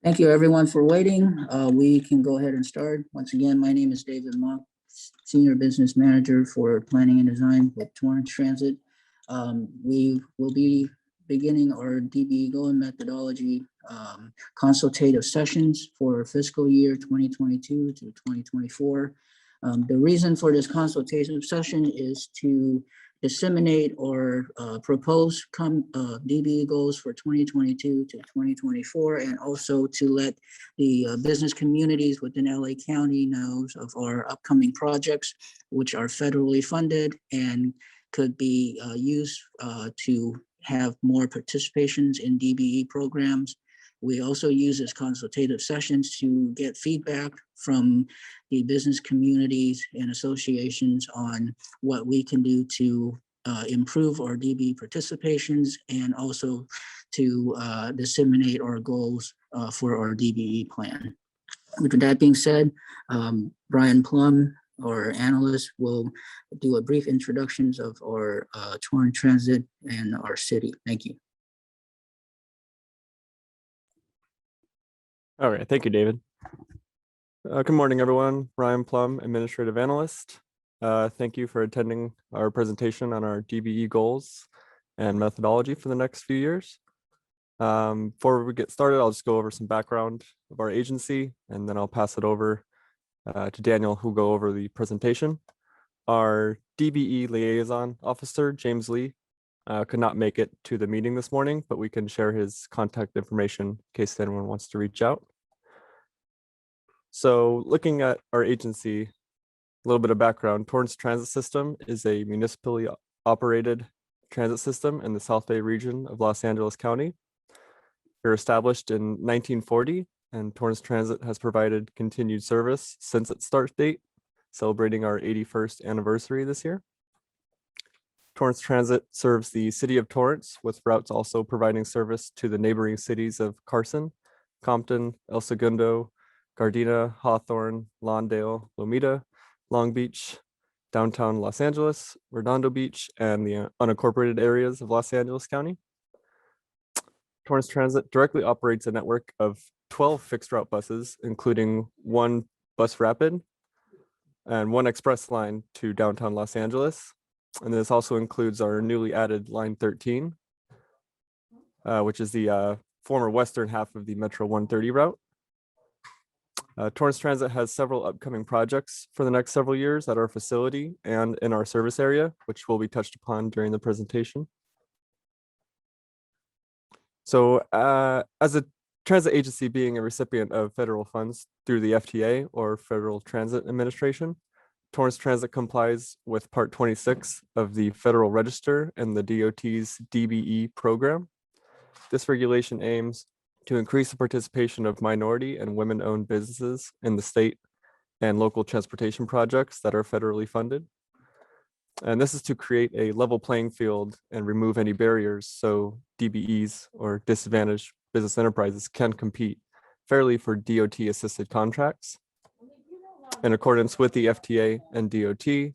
Thank you everyone for waiting. We can go ahead and start. Once again, my name is David Monk, Senior Business Manager for Planning and Design with Torrance Transit. We will be beginning our DBE Go methodology consultative sessions for fiscal year 2022 to 2024. The reason for this consultative session is to disseminate or propose DBE goals for 2022 to 2024, and also to let the business communities within LA County knows of our upcoming projects, which are federally funded and could be used to have more participations in DBE programs. We also use this consultative sessions to get feedback from the business communities and associations on what we can do to improve our DBE participations, and also to disseminate our goals for our DBE plan. With that being said, Brian Plum, our analyst, will do a brief introductions of our Torrance Transit and our city. Thank you. All right, thank you, David. Good morning, everyone. Ryan Plum, Administrative Analyst. Thank you for attending our presentation on our DBE goals and methodology for the next few years. Before we get started, I'll just go over some background of our agency, and then I'll pass it over to Daniel, who'll go over the presentation. Our DBE Liaison Officer, James Lee, could not make it to the meeting this morning, but we can share his contact information in case anyone wants to reach out. So looking at our agency, a little bit of background. Torrance Transit System is a municipally operated transit system in the South Bay region of Los Angeles County. We were established in 1940, and Torrance Transit has provided continued service since its start date, celebrating our 81st anniversary this year. Torrance Transit serves the city of Torrance, with routes also providing service to the neighboring cities of Carson, Compton, El Segundo, Gardena, Hawthorne, Lawndale, Lomita, Long Beach, downtown Los Angeles, Redondo Beach, and the unincorporated areas of Los Angeles County. Torrance Transit directly operates a network of 12 fixed route buses, including one bus rapid and one express line to downtown Los Angeles. And this also includes our newly added Line 13, which is the former western half of the Metro 130 route. Torrance Transit has several upcoming projects for the next several years at our facility and in our service area, which will be touched upon during the presentation. So as a transit agency being a recipient of federal funds through the FTA, or Federal Transit Administration, Torrance Transit complies with Part 26 of the Federal Register and the DOT's DBE program. This regulation aims to increase the participation of minority and women-owned businesses in the state and local transportation projects that are federally funded. And this is to create a level playing field and remove any barriers so DBEs, or disadvantaged business enterprises, can compete fairly for DOT-assisted contracts. In accordance with the FTA and DOT,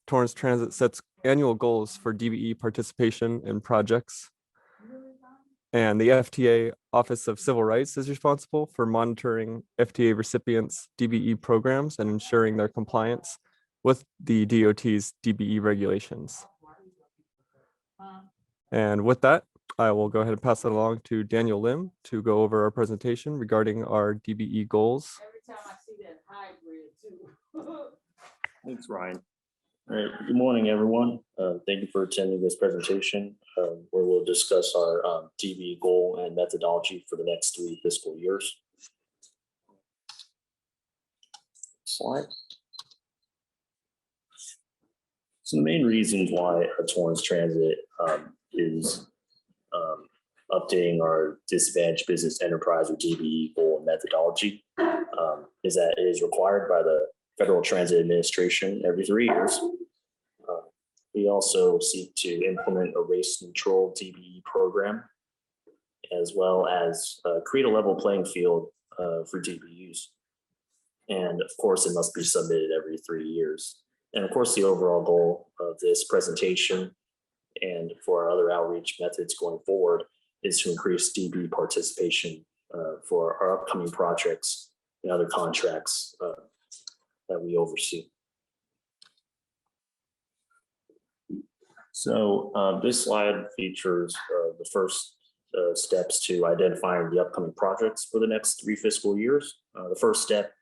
Torrance Transit sets annual goals for DBE participation in projects. And the FTA Office of Civil Rights is responsible for monitoring FTA recipients' DBE programs and ensuring their compliance with the DOT's DBE regulations. And with that, I will go ahead and pass it along to Daniel Lim to go over our presentation regarding our DBE goals. Thanks, Ryan. All right, good morning, everyone. Thank you for attending this presentation where we'll discuss our DBE goal and methodology for the next 3 fiscal years. Slide. So the main reasons why Torrance Transit is updating our disadvantaged business enterprise or DBE goal and methodology is that it is required by the Federal Transit Administration every 3 years. We also seek to implement a race-neutral DBE program, as well as create a level playing field for DBUs. And of course, it must be submitted every 3 years. And of course, the overall goal of this presentation and for our other outreach methods going forward is to increase DBE participation for our upcoming projects and other contracts that we oversee. So this slide features the first steps to identifying the upcoming projects for the next 3 fiscal years. The first step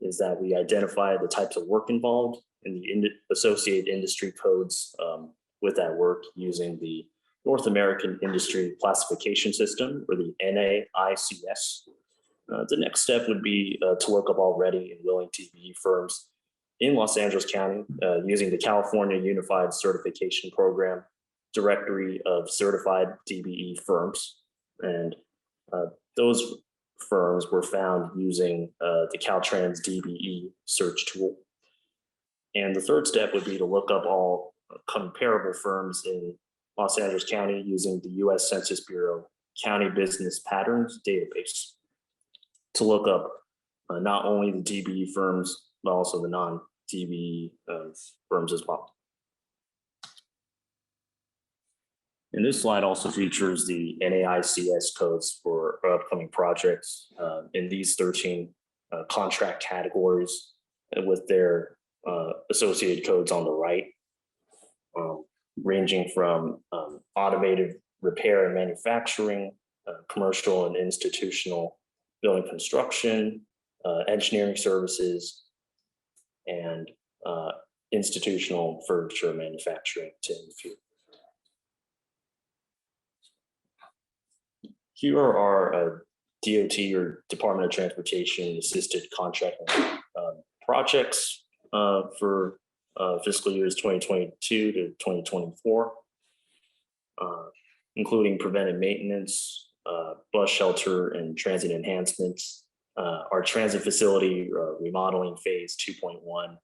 is that we identify the types of work involved and the associated industry codes with that work using the North American Industry Classification System, or the NAICS. The next step would be to look up already and willing DBE firms in Los Angeles County using the California Unified Certification Program directory of certified DBE firms. And those firms were found using the Caltrans DBE search tool. And the third step would be to look up all comparable firms in Los Angeles County using the US Census Bureau County Business Patterns database to look up not only the DBE firms, but also the non-DBE firms as well. And this slide also features the NAICS codes for upcoming projects in these 13 contract categories with their associated codes on the right, ranging from automated repair and manufacturing, commercial and institutional building construction, engineering services, and institutional furniture manufacturing, to name a few. Here are our DOT, or Department of Transportation assisted contracting projects for fiscal years 2022 to 2024, including preventive maintenance, bus shelter and transit enhancements, our transit facility remodeling phase 2.1.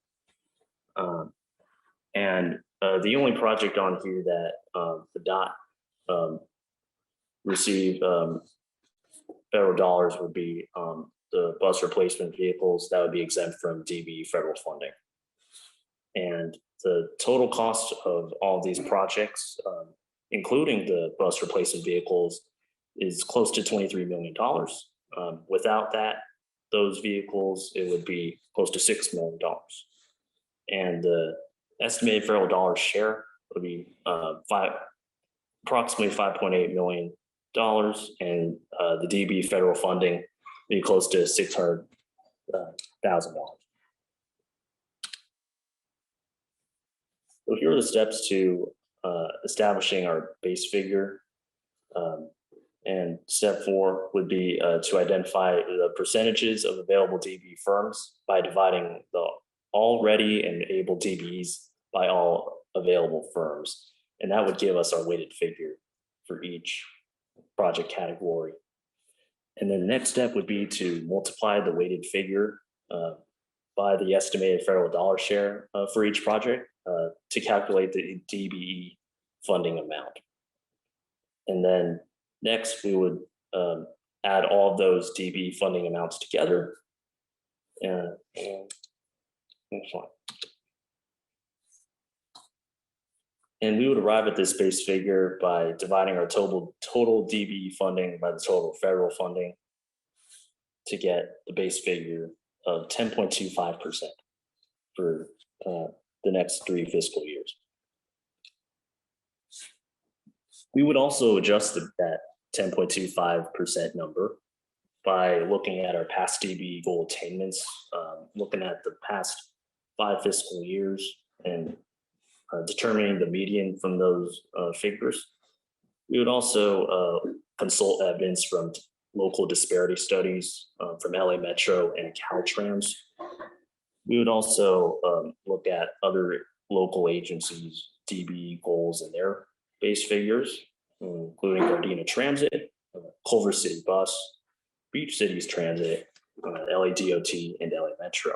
And the only project on here that the DOT receive federal dollars would be the bus replacement vehicles that would be exempt from DBE federal funding. And the total cost of all of these projects, including the bus replacement vehicles, is close to $23 million. Without that, those vehicles, it would be close to $6 million. And the estimated federal dollar share would be approximately $5.8 million, and the DBE federal funding would be close to $600,000. So here are the steps to establishing our base figure. And step 4 would be to identify the percentages of available DBE firms by dividing the already and able DBEs by all available firms. And that would give us our weighted figure for each project category. And then the next step would be to multiply the weighted figure by the estimated federal dollar share for each project to calculate the DBE funding amount. And then next, we would add all of those DBE funding amounts together. And next one. And we would arrive at this base figure by dividing our total DBE funding by the total federal funding to get the base figure of 10.25% for the next 3 fiscal years. We would also adjust that 10.25% number by looking at our past DBE goal attainments, looking at the past 5 fiscal years and determining the median from those figures. We would also consult evidence from local disparity studies from LA Metro and Caltrans. We would also look at other local agencies' DBE goals and their base figures, including Gardena Transit, Culver City Bus, Beach Cities Transit, LA DOT, and LA Metro.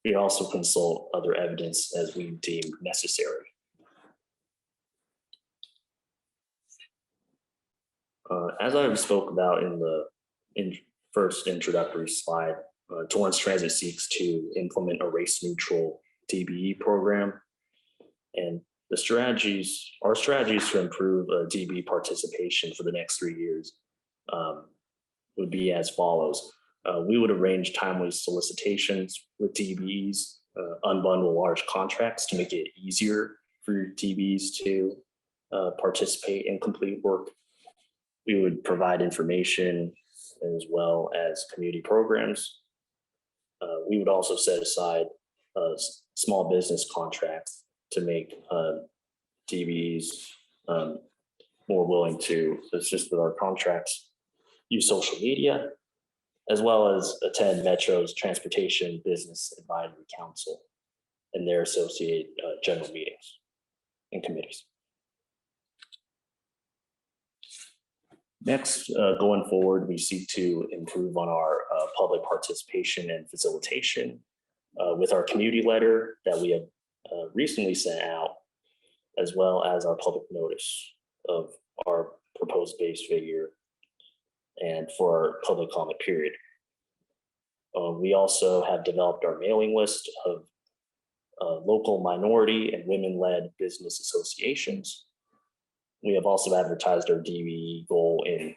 We also consult other evidence as we deem necessary. As I spoke about in the first introductory slide, Torrance Transit seeks to implement a race-neutral DBE program, and our strategies to improve DBE participation for the next 3 years would be as follows. We would arrange timely solicitations with DBEs, unbundle large contracts to make it easier for DBEs to participate and complete work. We would provide information as well as community programs. We would also set aside small business contracts to make DBEs more willing to assist with our contracts, use social media, as well as attend Metro's Transportation Business Advisory Council and their associated general meetings and committees. Next, going forward, we seek to improve on our public participation and facilitation with our community letter that we have recently sent out, as well as our public notice of our proposed base figure and for our public comment period. We also have developed our mailing list of local minority and women-led business associations. We have also advertised our DBE goal in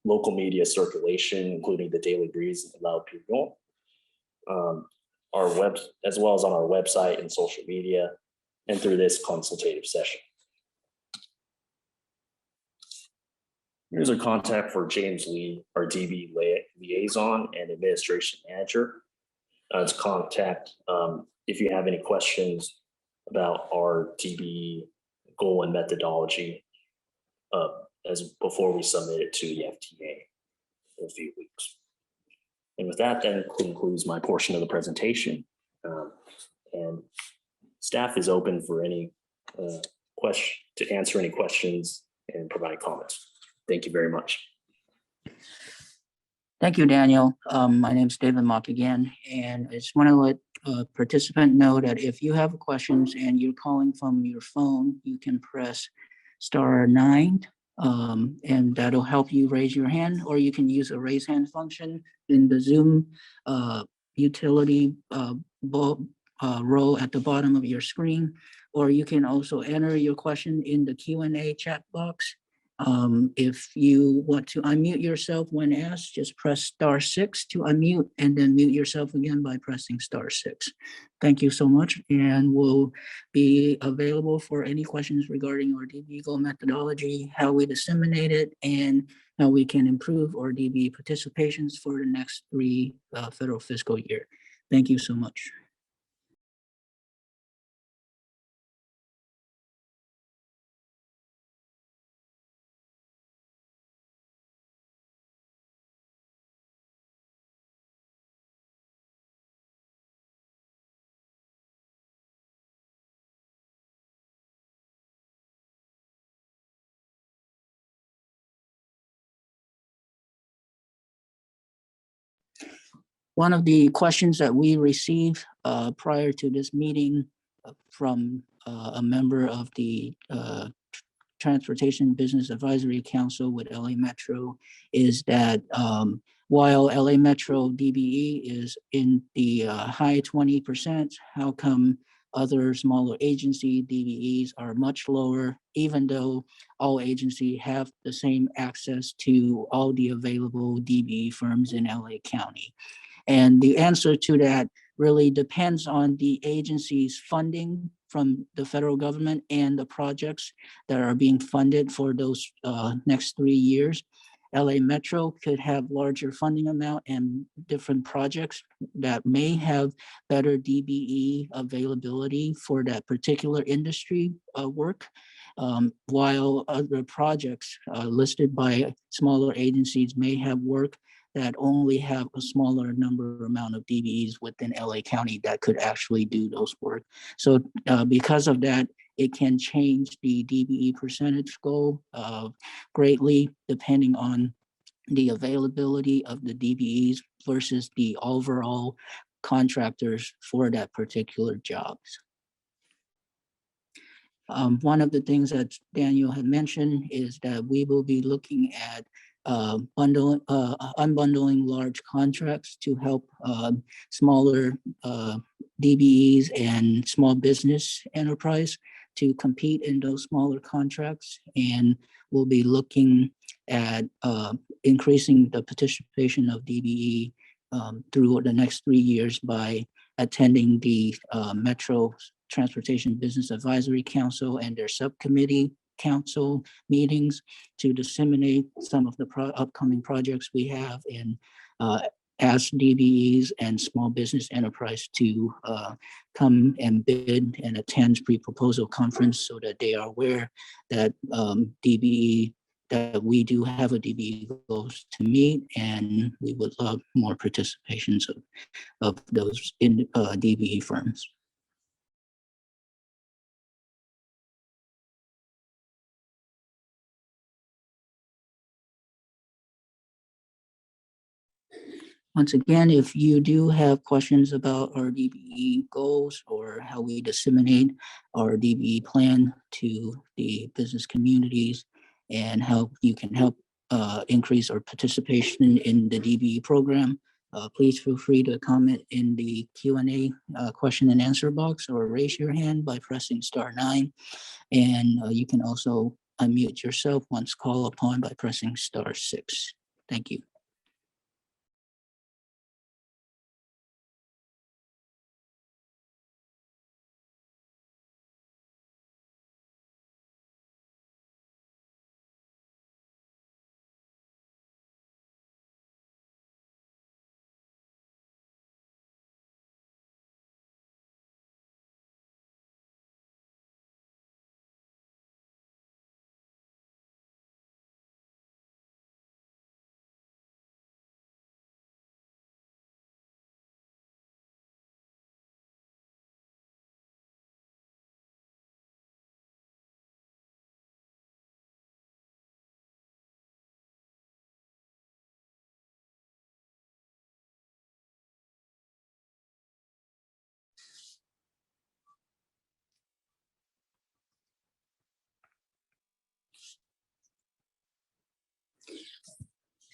local media circulation, including the Daily Breeze and La Opinion, as well as on our website and social media, and through this consultative session. Here's our contact for James Lee, our DBE liaison and administration manager. To contact if you have any questions about our DBE goal and methodology as before we submit it to the FTA in a few weeks. And with that, then concludes my portion of the presentation. And staff is open for any to answer any questions and provide comments. Thank you very much. Thank you, Daniel. My name is David Mock again, and I just want to let participant know that if you have questions and you're calling from your phone, you can press *9, and that'll help you raise your hand, or you can use a raise hand function in the Zoom utility row at the bottom of your screen, or you can also enter your question in the Q&A chat box. If you want to unmute yourself when asked, just press *6 to unmute and then mute yourself again by pressing *6. Thank you so much, and we'll be available for any questions regarding our DBE goal methodology, how we disseminate it, and how we can improve our DBE participations for the next 3 federal fiscal year. Thank you so much. One of the questions that we received prior to this meeting from a member of the Transportation Business Advisory Council with LA Metro is that while LA Metro DBE is in the high 20%, how come other smaller agency DBEs are much lower, even though all agencies have the same access to all the available DBE firms in LA County? And the answer to that really depends on the agency's funding from the federal government and the projects that are being funded for those next 3 years. LA Metro could have larger funding amount and different projects that may have better DBE availability for that particular industry work, while other projects listed by smaller agencies may have work that only have a smaller amount of DBEs within LA County that could actually do those work. So because of that, it can change the DBE percentage goal greatly depending on the availability of the DBEs versus the overall contractors for that particular jobs. One of the things that Daniel had mentioned is that we will be looking at unbundling large contracts to help smaller DBEs and small business enterprise to compete in those smaller contracts, and we'll be looking at increasing the participation of DBE through the next 3 years by attending the Metro Transportation Business Advisory Council and their subcommittee council meetings to disseminate some of the upcoming projects we have, and ask DBEs and small business enterprise to come and bid and attend pre-proposal conference so that they are aware that DBE, that we do have a DBE goals to meet, and we would love more participations of those in DBE firms. Once again, if you do have questions about our DBE goals or how we disseminate our DBE plan to the business communities and how you can help increase our participation in the DBE program, please feel free to comment in the Q&A question and answer box, or raise your hand by pressing *9. And you can also unmute yourself once called upon by pressing *6. Thank you.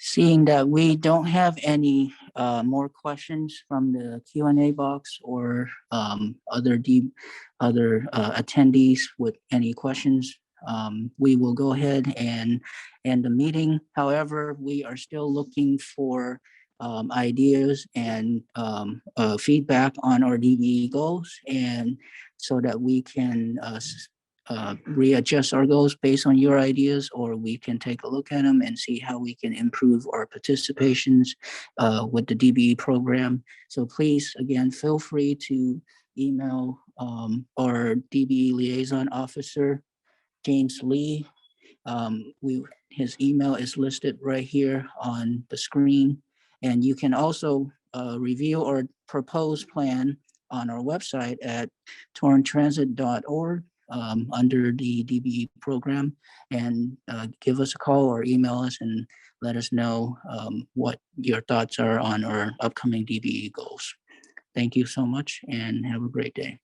Seeing that we don't have any more questions from the Q&A box or other attendees with any questions, we will go ahead and end the meeting. However, we are still looking for ideas and feedback on our DBE goals, and so that we can readjust our goals based on your ideas, or we can take a look at them and see how we can improve our participations with the DBE program. So please, again, feel free to email our DBE liaison officer, James Lee. His email is listed right here on the screen. And you can also review our proposed plan on our website at torranceTransit.org. Under the DBE program, and give us a call or email us and let us know what your thoughts are on our upcoming DBE goals. Thank you so much and have a great day.